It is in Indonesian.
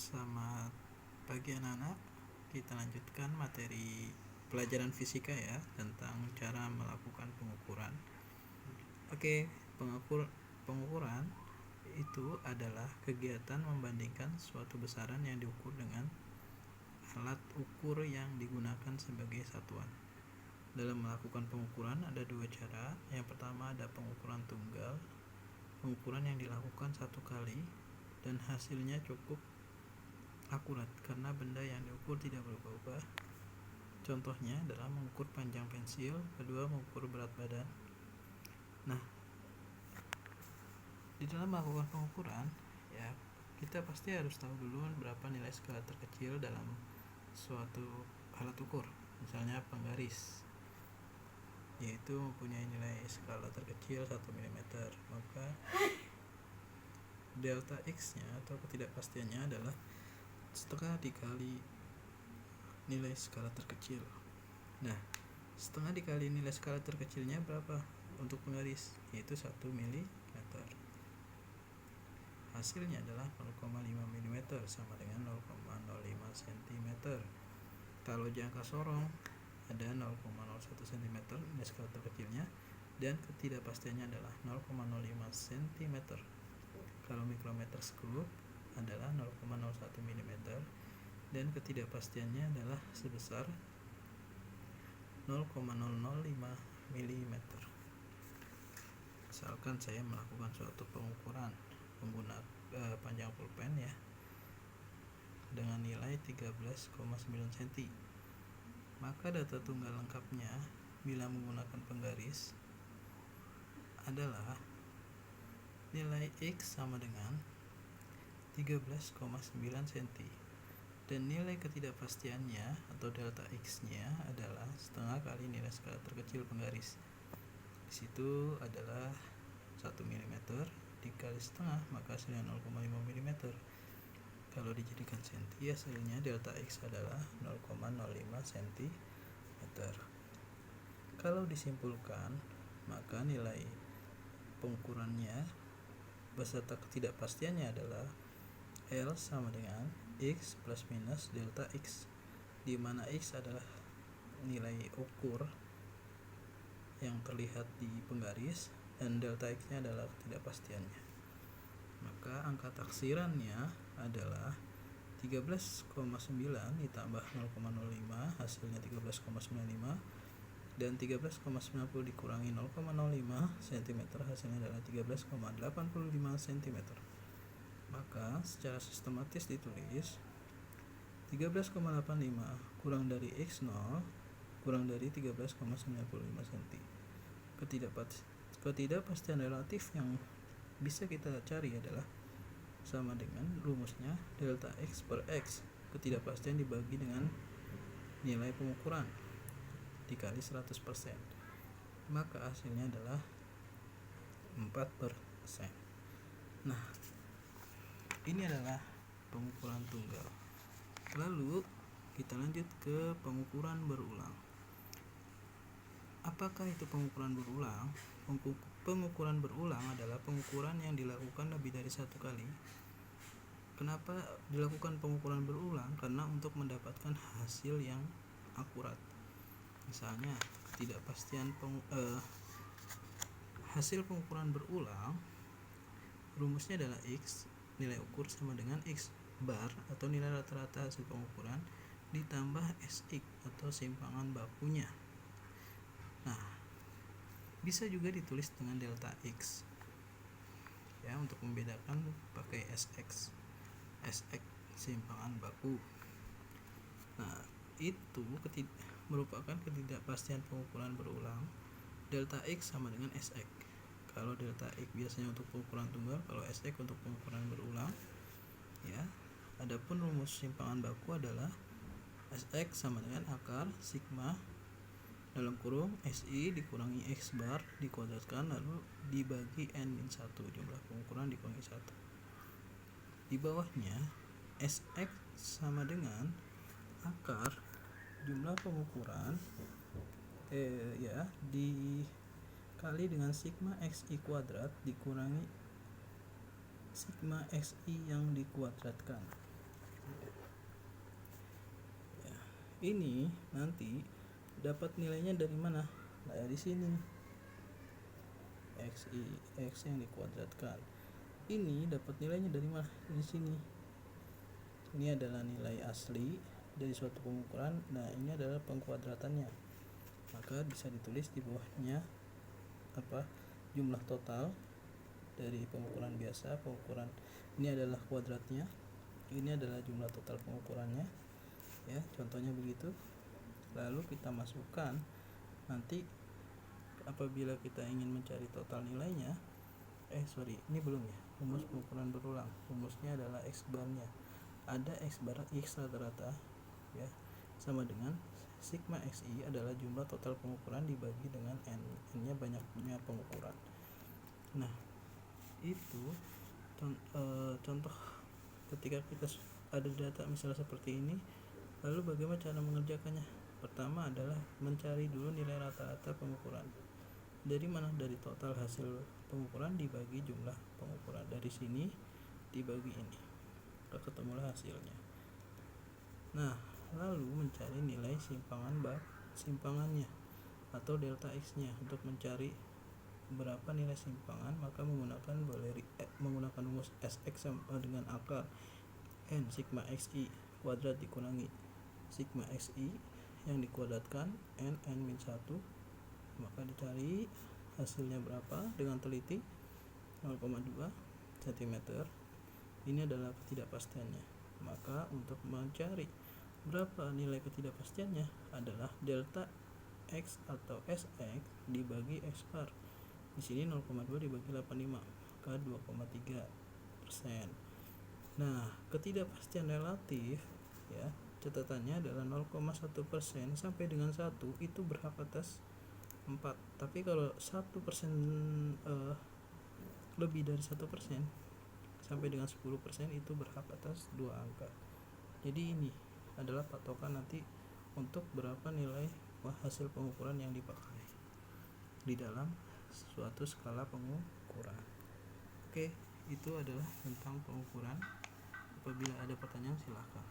Selamat pagi anak-anak. Kita lanjutkan materi pelajaran fisika ya, tentang cara melakukan pengukuran. Oke, pengukuran itu adalah kegiatan membandingkan suatu besaran yang diukur dengan alat ukur yang digunakan sebagai satuan. Dalam melakukan pengukuran ada dua cara. Yang pertama ada pengukuran tunggal, pengukuran yang dilakukan satu kali dan hasilnya cukup akurat karena benda yang diukur tidak berubah-ubah. Contohnya adalah mengukur panjang pensil, kedua mengukur berat badan. Nah, di dalam melakukan pengukuran ya, kita pasti harus tahu dulu berapa nilai skala terkecil dalam suatu alat ukur. Misalnya penggaris, yaitu mempunyai nilai skala terkecil 1 mm. Maka delta X nya atau ketidakpastiannya adalah setengah dikali nilai skala terkecil. Nah, setengah dikali nilai skala terkecilnya berapa untuk penggaris? Yaitu 1 mm. Hasilnya adalah 0,5 mm sama dengan 0,05 cm. Kalau jangka sorong ada 0,01 cm nilai skala terkecilnya dan ketidakpastiannya adalah 0,05 cm. Kalau mikrometer skop adalah 0,01 mm dan ketidakpastiannya adalah sebesar 0,005 mm. Misalkan saya melakukan suatu pengukuran menggunakan panjang pulpen ya dengan nilai 13,9 cm, maka data tunggal lengkapnya bila menggunakan penggaris adalah nilai X sama dengan 13,9 cm dan nilai ketidakpastiannya atau delta X nya adalah setengah kali nilai skala terkecil penggaris. Di situ adalah 1 mm dikali setengah, maka hasilnya 0,5 mm. Kalau dijadikan senti, hasilnya delta X adalah 0,05 cm. Kalau disimpulkan, maka nilai pengukurannya beserta ketidakpastiannya adalah L sama dengan X plus minus delta X, di mana X adalah nilai ukur yang terlihat di penggaris dan delta X nya adalah ketidakpastiannya. Maka angka taksirannya adalah 13,9 ditambah 0,05 hasilnya 13,95 dan 13,90 dikurangi 0,05 cm hasilnya adalah 13,85 cm. Maka secara sistematis ditulis 13,85 kurang dari X0 kurang dari 13,95 cm. Ketidakpastian relatif yang bisa kita cari adalah sama dengan rumusnya delta X per X, ketidakpastian dibagi dengan nilai pengukuran dikali 100%, maka hasilnya adalah 4%. Nah, ini adalah pengukuran tunggal. Lalu kita lanjut ke pengukuran berulang. Apakah itu pengukuran berulang? Pengukuran berulang adalah pengukuran yang dilakukan lebih dari satu kali. Kenapa dilakukan pengukuran berulang? Karena untuk mendapatkan hasil yang akurat. Misalnya ketidakpastian hasil pengukuran berulang, rumusnya adalah X nilai ukur sama dengan X bar atau nilai rata-rata hasil pengukuran ditambah SX atau simpangan bakunya. Nah, bisa juga ditulis dengan delta X ya, untuk membedakan pakai SX simpangan baku. Nah, itu merupakan ketidakpastian pengukuran berulang. Delta X sama dengan SX. Kalau delta X biasanya untuk pengukuran tunggal, kalau SX untuk pengukuran berulang ya. Adapun rumus simpangan baku adalah SX sama dengan akar sigma dalam kurung SI dikurangi X bar dikuadratkan lalu dibagi N-1, jumlah pengukuran dikurangi 1. Di bawahnya SX sama dengan akar jumlah pengukuran ya dikali dengan sigma XI kuadrat dikurangi sigma XI yang dikuadratkan. ini nanti dapat nilainya dari mana? Dari sini, x yang dikuadratkan. Ini dapat nilainya dari mana? Di sini. Ini adalah nilai asli dari suatu pengukuran. Nah, ini adalah pengkuadratannya. Maka bisa ditulis di bawahnya jumlah total dari pengukuran biasa. Pengukuran ini adalah kuadratnya. Ini adalah jumlah total pengukurannya. Ya, contohnya begitu. Lalu kita masukkan nanti apabila kita ingin mencari total nilainya. Ini belum ya. Rumus pengukuran berulang. Rumusnya adalah x barnya. Ada x bar x rata-rata ya sama dengan sigma xi adalah jumlah total pengukuran dibagi dengan n nya banyaknya pengukuran. Nah, itu contoh ketika kita ada data misalnya seperti ini, lalu bagaimana cara mengerjakannya? Pertama adalah mencari dulu nilai rata-rata pengukuran. Dari mana? Dari total hasil pengukuran dibagi jumlah pengukuran. Dari sini dibagi ini, ketemulah hasilnya. Nah, lalu mencari nilai simpangannya atau delta x nya. Untuk mencari berapa nilai simpangan, maka menggunakan rumus Sx sama dengan akar n sigma xi kuadrat dikurangi sigma xi yang dikuadratkan n-1, maka dicari hasilnya berapa dengan teliti 0,2 cm. Ini adalah ketidakpastiannya. Maka untuk mencari berapa nilai ketidakpastiannya adalah delta x atau Sx dibagi x bar. Di sini 0,2 dibagi 85, maka 2,3%. Nah, ketidakpastian relatif ya, catatannya adalah 0,1% sampai dengan 1 itu berhak atas 4. Tapi kalau 1% lebih dari 1% sampai dengan 10% itu berhak atas 2 angka. Jadi ini adalah patokan nanti untuk berapa nilai hasil pengukuran yang dipakai di dalam suatu skala pengukuran. Oke, itu adalah tentang pengukuran. Apabila ada pertanyaan silahkan.